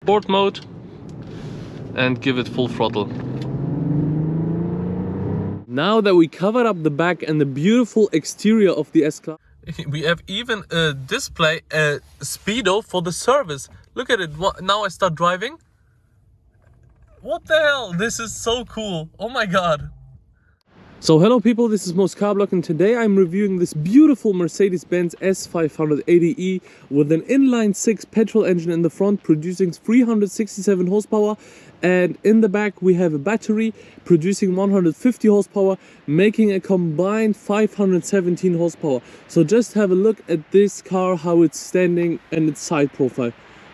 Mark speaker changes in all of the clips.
Speaker 1: sport mode and give it full throttle. Now that we covered up the back and the beautiful exterior of the S-Class, we have even a display, a speedo for the service. Look at it. Now I start driving. What the hell? This is so cool. Oh my god. So hello people, this is Moscarblog and today I'm reviewing this beautiful Mercedes-Benz S580E with an inline-six petrol engine in the front producing 367 horsepower, and in the back we have a battery producing 150 horsepower, making a combined 517 horsepower. So just have a look at this car, how it's standing and its side profile.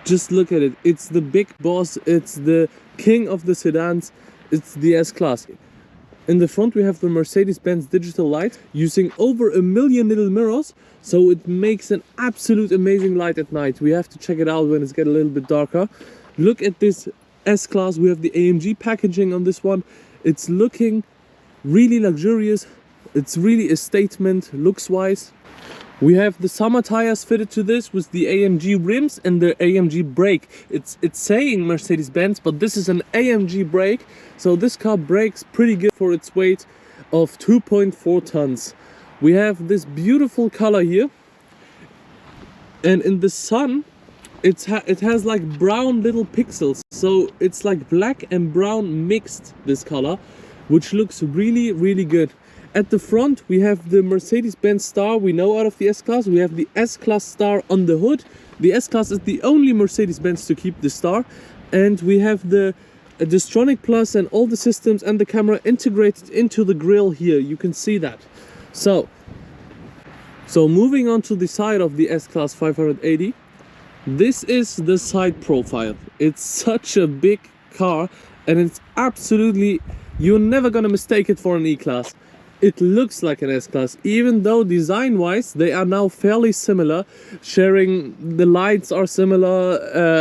Speaker 1: Just look at it. It's the big boss, it's the king of the sedans, it's the S-Class. In the front we have the Mercedes-Benz digital light using over 1 million little mirrors, so it makes an absolute amazing light at night. We have to check it out when it's getting a little bit darker. Look at this S-Class, we have the AMG packaging on this one. It's looking really luxurious, it's really a statement looks wise. We have the summer tires fitted to this with the AMG rims and the AMG brake. It's saying Mercedes-Benz, but this is an AMG brake. So this car brakes pretty good for its weight of 2.4 tons. We have this beautiful color here. And in the sun, it has like brown little pixels. So it's like black and brown mixed, this color, which looks really, really good. At the front we have the Mercedes-Benz star we know out of the S-Class. We have the S-Class star on the hood. The S-Class is the only Mercedes-Benz to keep the star. And we have the Distronic Plus and all the systems and the camera integrated into the grille here. You can see that. So moving on to the side of the S-Class 580. This is the side profile. It's such a big car and it's absolutely, you're never gonna mistake it for an E-Class. It looks like an S-Class, even though design-wise they are now fairly similar. Sharing the lights are similar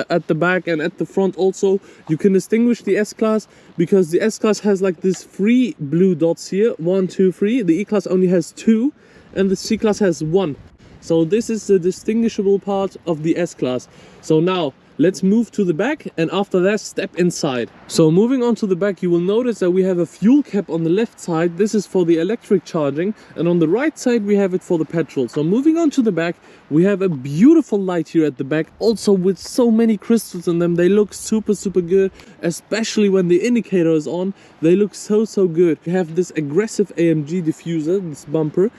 Speaker 1: at the back and at the front also. You can distinguish the S-Class because the S-Class has like these 3 blue dots here, 1, 2, 3. The E-Class only has 2 and the C-Class has 1. So this is the distinguishable part of the S-Class. So now let's move to the back and after that step inside. So moving on to the back, you will notice that we have a fuel cap on the left side. This is for the electric charging, and on the right side we have it for the petrol. So moving on to the back, we have a beautiful light here at the back, also with so many crystals in them. They look super good, especially when the indicator is on. They look so good. We have this aggressive AMG diffuser, this bumper,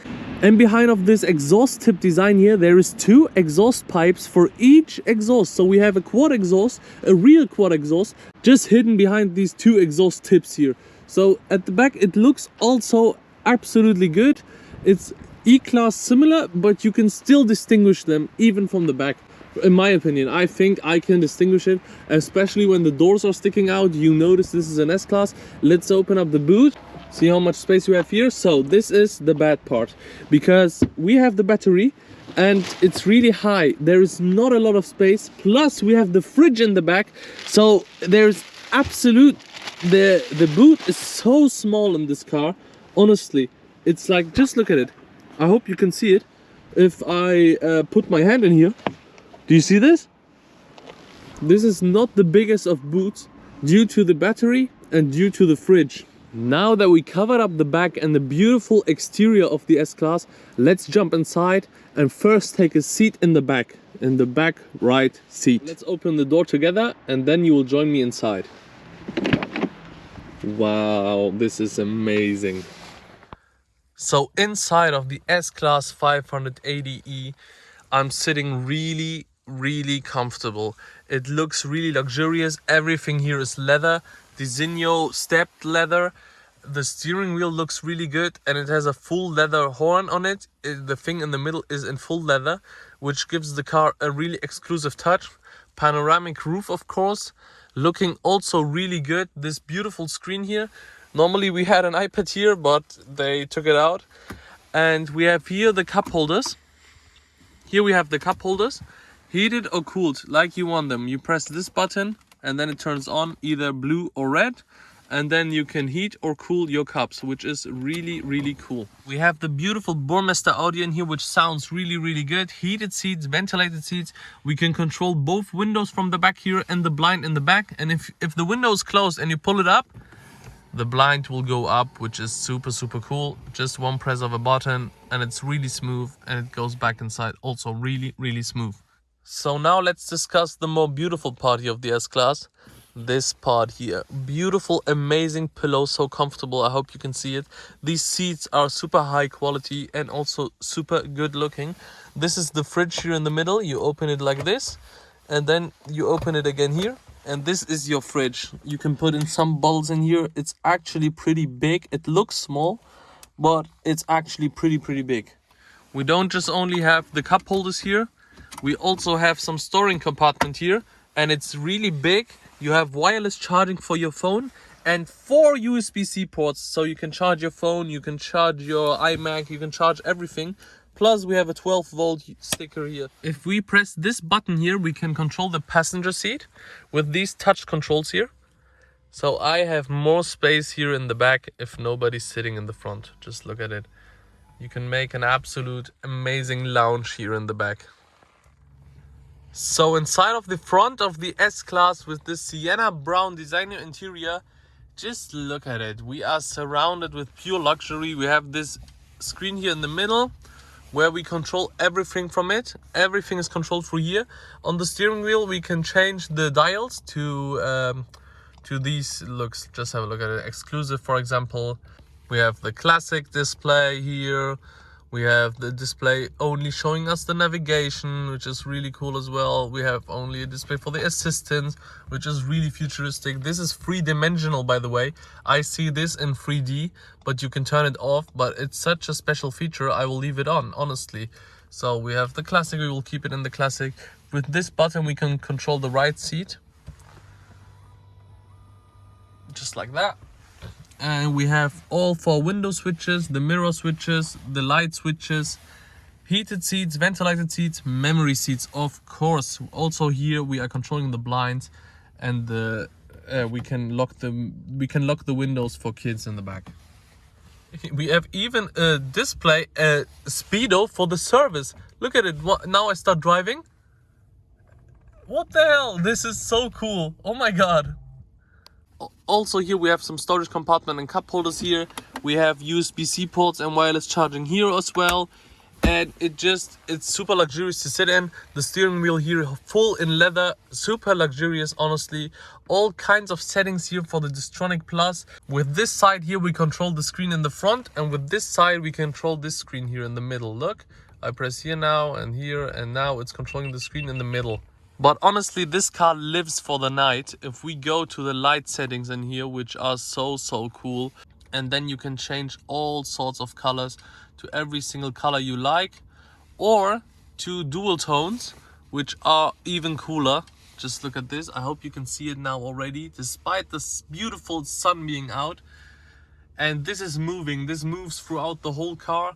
Speaker 1: and behind of this exhaust tip design here there is 2 exhaust pipes for each exhaust. So we have a quad exhaust, a real quad exhaust, just hidden behind these 2 exhaust tips here. So at the back it looks also absolutely good. It's E-Class similar, but you can still distinguish them even from the back. In my opinion, I think I can distinguish it, especially when the doors are sticking out. You notice this is an S-Class. Let's open up the boot. See how much space we have here. So this is the bad part, because we have the battery and it's really high. There is not a lot of space, plus we have the fridge in the back, so there's absolute, the boot is so small in this car. Honestly, it's like, just look at it. I hope you can see it. If I put my hand in here, do you see this? This is not the biggest of boots due to the battery and due to the fridge. Now that we covered up the back and the beautiful exterior of the S-Class, let's jump inside and first take a seat in the back right seat. Let's open the door together and then you will join me inside. Wow, this is amazing. So inside of the S-Class 580E, I'm sitting really comfortable. It looks really luxurious. Everything here is leather. The Zinio stepped leather. The steering wheel looks really good and it has a full leather horn on it. The thing in the middle is in full leather, which gives the car a really exclusive touch. Panoramic roof, of course, looking also really good. This beautiful screen here. Normally we had an iPad here, but they took it out. And we have here the cup holders. Here we have the cup holders, heated or cooled, like you want them. You press this button and then it turns on, either blue or red. and then you can heat or cool your cups, which is really cool. We have the beautiful Burmester audio in here, which sounds really good. Heated seats, ventilated seats. We can control both windows from the back here and the blind in the back. And if the window is closed and you pull it up, the blind will go up, which is super cool. Just one press of a button and it's really smooth, and it goes back inside, also really smooth. So now let's discuss the more beautiful part here of the S-Class. This part here, beautiful, amazing pillow, so comfortable. I hope you can see it. These seats are super high quality and also super good looking. This is the fridge here in the middle. You open it like this, and then you open it again here, and this is your fridge. You can put in some bottles in here. It's actually pretty big. It looks small, but it's actually pretty big. We don't just only have the cup holders here, we also have some storing compartment here, and it's really big. You have wireless charging for your phone and 4 USB-C ports, so you can charge your phone, you can charge your iMac, you can charge everything. Plus we have a 12-volt sticker here. If we press this button here, we can control the passenger seat with these touch controls here. So I have more space here in the back if nobody's sitting in the front. Just look at it. You can make an absolute amazing lounge here in the back. So inside of the front of the S-Class with this sienna brown designer interior, just look at it. We are surrounded with pure luxury. We have this screen here in the middle where we control everything from it. Everything is controlled through here. On the steering wheel we can change the dials to these looks. Just have a look at it. Exclusive, for example. We have the classic display here. We have the display only showing us the navigation, which is really cool as well. We have only a display for the assistance, which is really futuristic. This is 3-dimensional, by the way. I see this in 3D, but you can turn it off. But it's such a special feature, I will leave it on, honestly. So we have the classic, we will keep it in the classic. With this button, we can control the right seat. Just like that. And we have all 4 window switches, the mirror switches, the light switches, heated seats, ventilated seats, memory seats, of course. Also here we are controlling the blinds, and we can lock the windows for kids in the back. We have even a display, a speedo for the service. Look at it. Now I start driving. What the hell? This is so cool. Oh my god. Also here we have some storage compartment and cup holders here. We have USB-C ports and wireless charging here as well. And it's super luxurious to sit in. The steering wheel here full in leather, super luxurious, honestly. All kinds of settings here for the Distronic Plus. With this side here we control the screen in the front, and with this side we control this screen here in the middle. Look, I press here now and here, and now it's controlling the screen in the middle. But honestly, this car lives for the night. If we go to the light settings in here, which are so cool, and then you can change all sorts of colors to every single color you like, or to dual tones, which are even cooler. Just look at this. I hope you can see it now already, despite this beautiful sun being out. And this is moving. This moves throughout the whole car,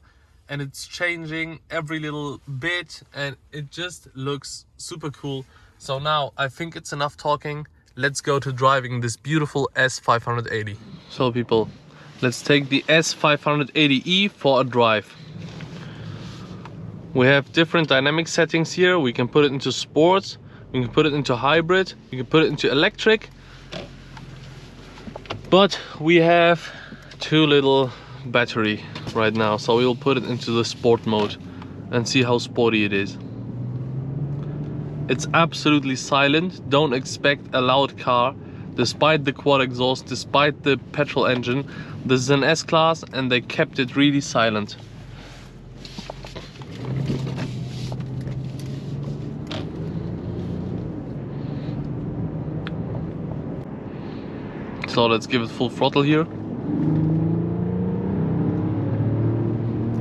Speaker 1: and it's changing every little bit, and it just looks super cool. So now I think it's enough talking. Let's go to driving this beautiful S580. So people, let's take the S580E for a drive. We have different dynamic settings here. We can put it into sports, we can put it into hybrid, we can put it into electric. But we have too little battery right now, so we will put it into the sport mode and see how sporty it is. It's absolutely silent. Don't expect a loud car, despite the quad exhaust, despite the petrol engine. This is an S-Class and they kept it really silent. So let's give it full throttle here.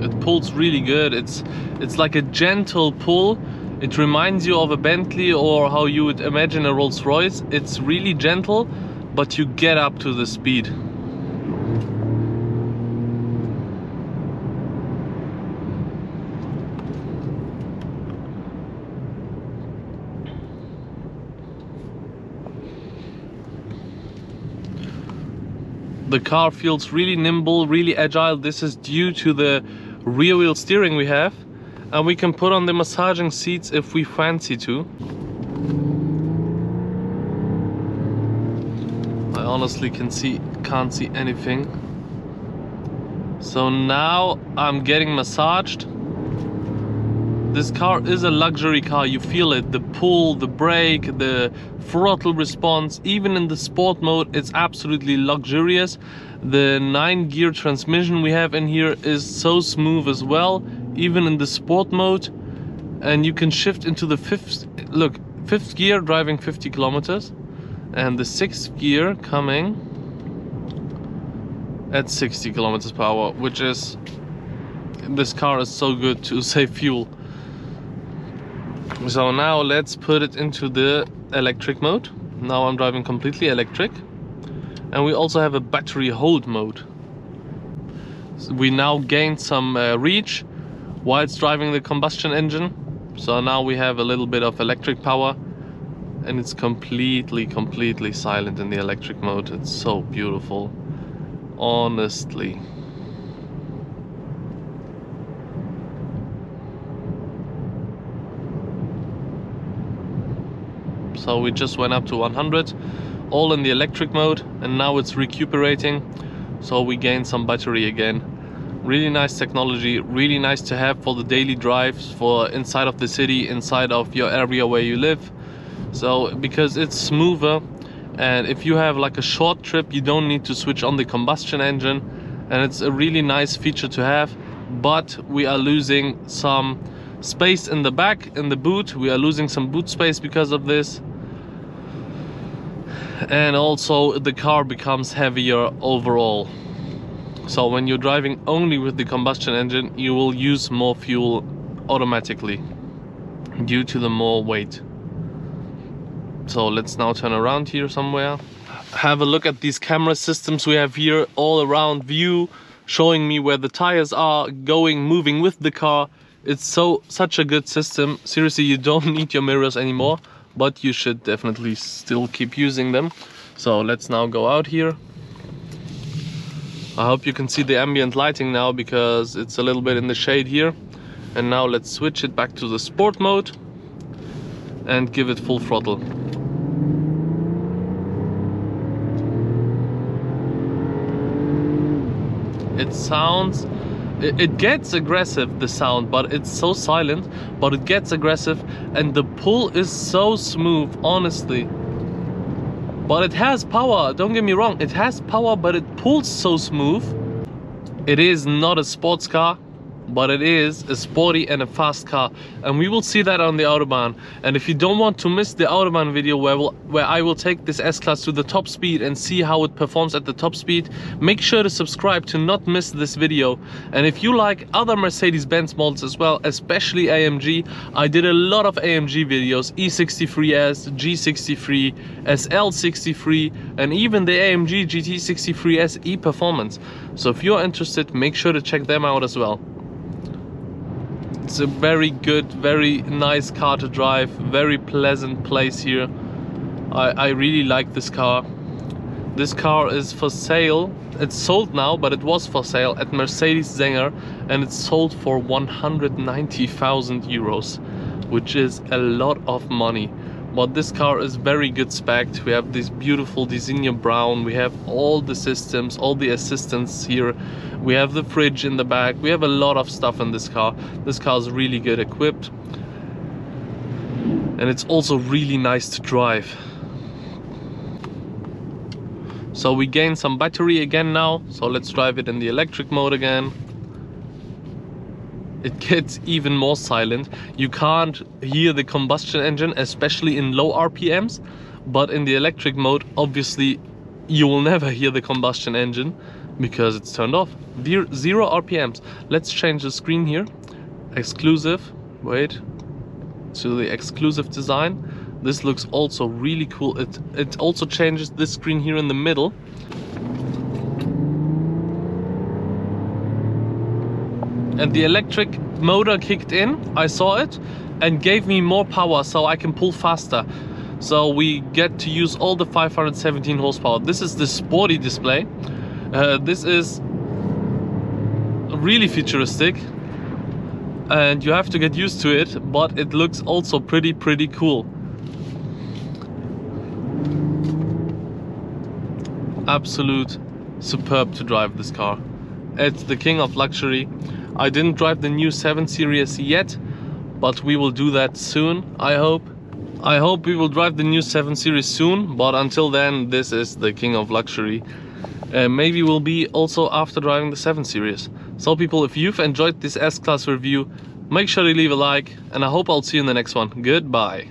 Speaker 1: It pulls really good. It's like a gentle pull. It reminds you of a Bentley, or how you would imagine a Rolls-Royce. It's really gentle, but you get up to the speed. The car feels really nimble, really agile. This is due to the rear wheel steering we have, and we can put on the massaging seats if we fancy to. I honestly can't see anything. So now I'm getting massaged. This car is a luxury car, you feel it, the pull, the brake, the throttle response, even in the sport mode it's absolutely luxurious. The 9-gear transmission we have in here is so smooth as well, even in the sport mode. And you can shift into the fifth gear driving 50 kilometers, and the 6th gear coming at 60 kilometers per hour, which is, this car is so good to save fuel. So now let's put it into the electric mode. Now I'm driving completely electric, and we also have a battery hold mode. So we now gained some reach while it's driving the combustion engine. So now we have a little bit of electric power, and it's completely silent in the electric mode. It's so beautiful, honestly. So we just went up to 100, all in the electric mode, and now it's recuperating, so we gained some battery again. Really nice technology, really nice to have for the daily drives, for inside of the city, inside of your area where you live. So because it's smoother, and if you have like a short trip, you don't need to switch on the combustion engine, and it's a really nice feature to have. But we are losing some space in the back, in the boot. We are losing some boot space because of this, and also the car becomes heavier overall. So when you're driving only with the combustion engine, you will use more fuel automatically due to the more weight. So let's now turn around here somewhere. Have a look at these camera systems we have here, all around view, showing me where the tires are going, moving with the car. It's such a good system. Seriously, you don't need your mirrors anymore, but you should definitely still keep using them. So let's now go out here. I hope you can see the ambient lighting now, because it's a little bit in the shade here. And now let's switch it back to the sport mode and give it full throttle. It sounds, it gets aggressive, the sound, but it's so silent, but it gets aggressive, and the pull is so smooth, honestly. But it has power, don't get me wrong, it has power, but it pulls so smooth. It is not a sports car, but it is a sporty and a fast car, and we will see that on the Autobahn. And if you don't want to miss the Autobahn video where I will take this S-Class to the top speed and see how it performs at the top speed, make sure to subscribe to not miss this video. And if you like other Mercedes-Benz models as well, especially AMG, I did a lot of AMG videos, E63S, G63, SL63, and even the AMG GT63S E Performance. So if you're interested, make sure to check them out as well. It's a very good, very nice car to drive, very pleasant place here. I really like this car. This car is for sale. It's sold now, but it was for sale at Mercedes-Benz, and it's sold for 190,000 euros, which is a lot of money. But this car is very good spec'd. We have this beautiful designer brown. We have all the systems, all the assistants here. We have the fridge in the back. We have a lot of stuff in this car. This car is really good equipped. And it's also really nice to drive. So we gain some battery again now. So let's drive it in the electric mode again. It gets even more silent. You can't hear the combustion engine, especially in low RPMs. But in the electric mode, obviously, you will never hear the combustion engine because it's turned off. 0 RPMs. Let's change the screen here. Exclusive. Wait. To the exclusive design. This looks also really cool. It also changes this screen here in the middle. And the electric motor kicked in, I saw it, and gave me more power so I can pull faster. So we get to use all the 517 horsepower. This is the sporty display. This is really futuristic and you have to get used to it, but it looks also pretty cool. Absolute superb to drive this car. It's the king of luxury. I didn't drive the new 7 Series yet, but we will do that soon, I hope. I hope we will drive the new 7 Series soon, but until then, this is the king of luxury. Maybe we'll be also after driving the 7 Series. So people, if you've enjoyed this S-Class review, make sure to leave a like, and I hope I'll see you in the next one. Goodbye.